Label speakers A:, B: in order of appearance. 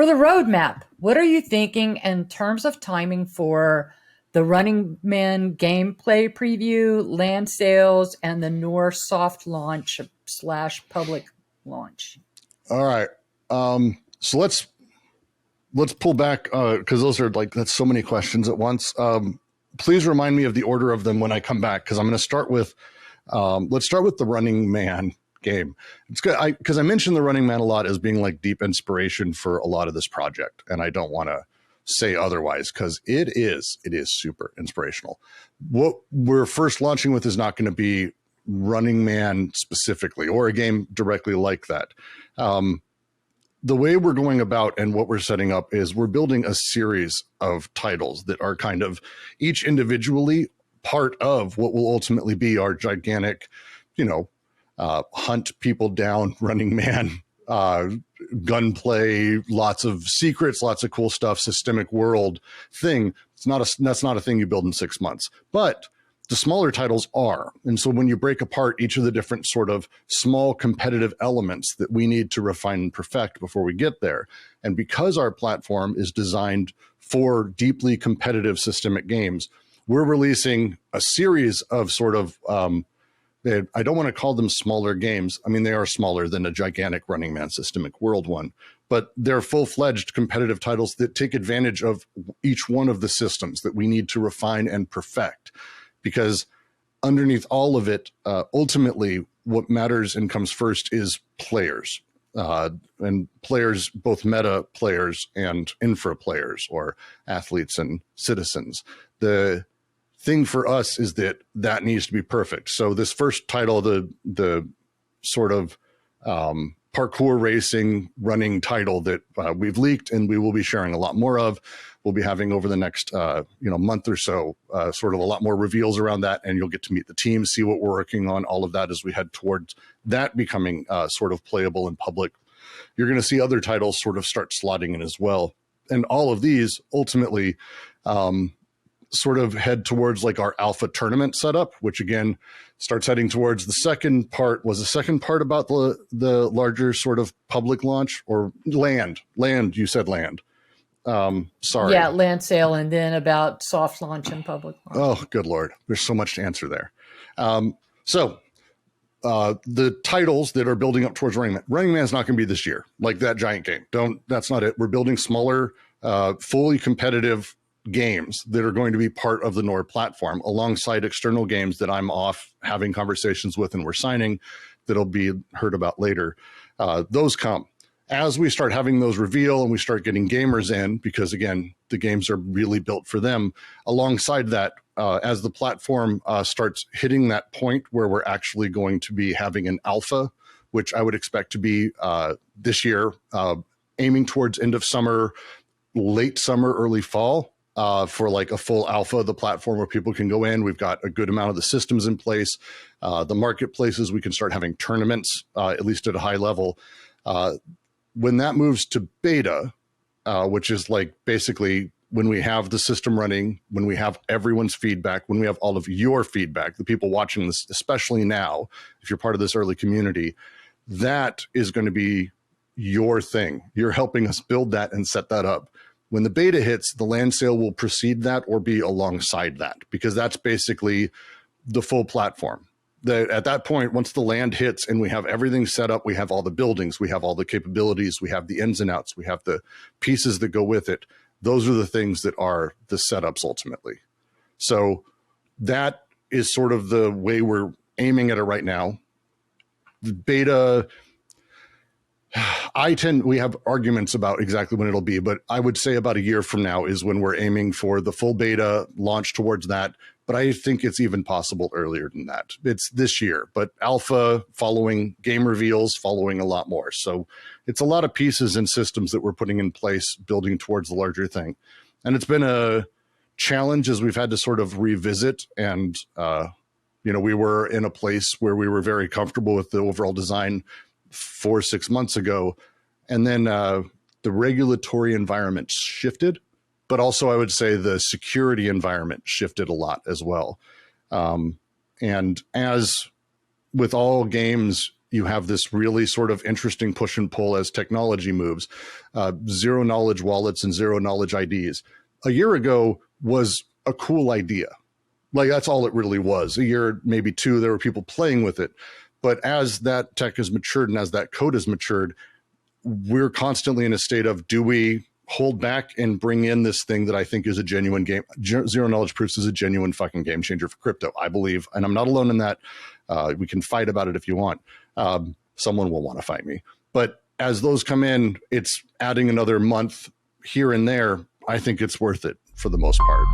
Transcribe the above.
A: For the roadmap, what are you thinking in terms of timing for the Running Man gameplay preview, land sales, and the North soft launch / public launch?
B: All right. So let's pull back because those are that's so many questions at once. Please remind me of the order of them when I come back, because I'm going to start with let's start with the Running Man game. It's good because I mentioned the Running Man a lot as being like deep inspiration for a lot of this project, and I don't want to say otherwise because it is super inspirational. What we're first launching with is not going to be Running Man specifically or a game directly like that. The way we're going about and what we're setting up is we're building a series of titles that are kind of each individually part of what will ultimately be our gigantic, hunt people down Running Man, gunplay, lots of secrets, lots of cool stuff, systemic world thing. That's not a thing you build in 6 months, but the smaller titles are. And so when you break apart each of the different sort of small competitive elements that we need to refine and perfect before we get there, and because our platform is designed for deeply competitive systemic games, we're releasing a series of sort of, I don't want to call them smaller games. I mean, they are smaller than a gigantic Running Man systemic world one, but they're full-fledged competitive titles that take advantage of each one of the systems that we need to refine and perfect. Because underneath all of it, ultimately, what matters and comes first is players. And players, both meta players and infra players, or athletes and citizens. The thing for us is that needs to be perfect. So this first title, the sort of parkour racing running title that we've leaked and we will be sharing a lot more of, we'll be having over the next month or so, sort of a lot more reveals around that, and you'll get to meet the team, see what we're working on, all of that as we head towards that becoming sort of playable in public. You're going to see other titles sort of start slotting in as well. And all of these ultimately sort of head towards like our alpha tournament setup, which again starts heading towards the second part. Was the second part about the larger sort of public launch or land? You said land. Sorry.
A: Yeah, land sale, and then about soft launch and public launch. Oh,
B: good Lord. There's so much to answer there. So the titles that are building up towards Running Man. Running Man is not going to be this year, like that giant game. That's not it. We're building smaller, fully competitive games that are going to be part of the Nord platform alongside external games that I'm off having conversations with and we're signing that'll be heard about later. Those come. As we start having those reveal and we start getting gamers in, because again, the games are really built for them. Alongside that, as the platform starts hitting that point where we're actually going to be having an alpha, which I would expect to be this year, aiming towards end of summer, late summer, early fall, for like a full alpha, the platform where people can go in. We've got a good amount of the systems in place. The marketplaces, we can start having tournaments, at least at a high level. When that moves to beta, which is like basically when we have the system running, when we have everyone's feedback, when we have all of your feedback, the people watching this, especially now, if you're part of this early community, that is going to be your thing. You're helping us build that and set that up. When the beta hits, the land sale will precede that or be alongside that, because that's basically the full platform. At that point, once the land hits and we have everything set up, we have all the buildings, we have all the capabilities, we have the ins and outs, we have the pieces that go with it. Those are the things that are the setups ultimately. So that is sort of the way we're aiming at it right now. The beta, we have arguments about exactly when it'll be, but I would say about a year from now is when we're aiming for the full beta launch towards that. But I think it's even possible earlier than that. It's this year, but alpha following, game reveals following a lot more. So it's a lot of pieces and systems that we're putting in place, building towards the larger thing. And it's been a challenge as we've had to sort of revisit. And, we were in a place where we were very comfortable with the overall design 4-6 months ago. And then the regulatory environment shifted. But also, I would say the security environment shifted a lot as well. And as with all games, You have this really sort of interesting push and pull as technology moves, zero knowledge wallets and zero knowledge IDs. A year ago was a cool idea. Like that's all it really was. A year, maybe two, there were people playing with it. But as that tech has matured and as that code has matured, we're constantly in a state of, do we hold back and bring in this thing that I think is a genuine game? Zero knowledge proofs is a genuine fucking game changer for crypto, I believe. And I'm not alone in that. We can fight about it if you want. Someone will want to fight me. But as those come in, it's adding another month here and there. I think it's worth it for the most part.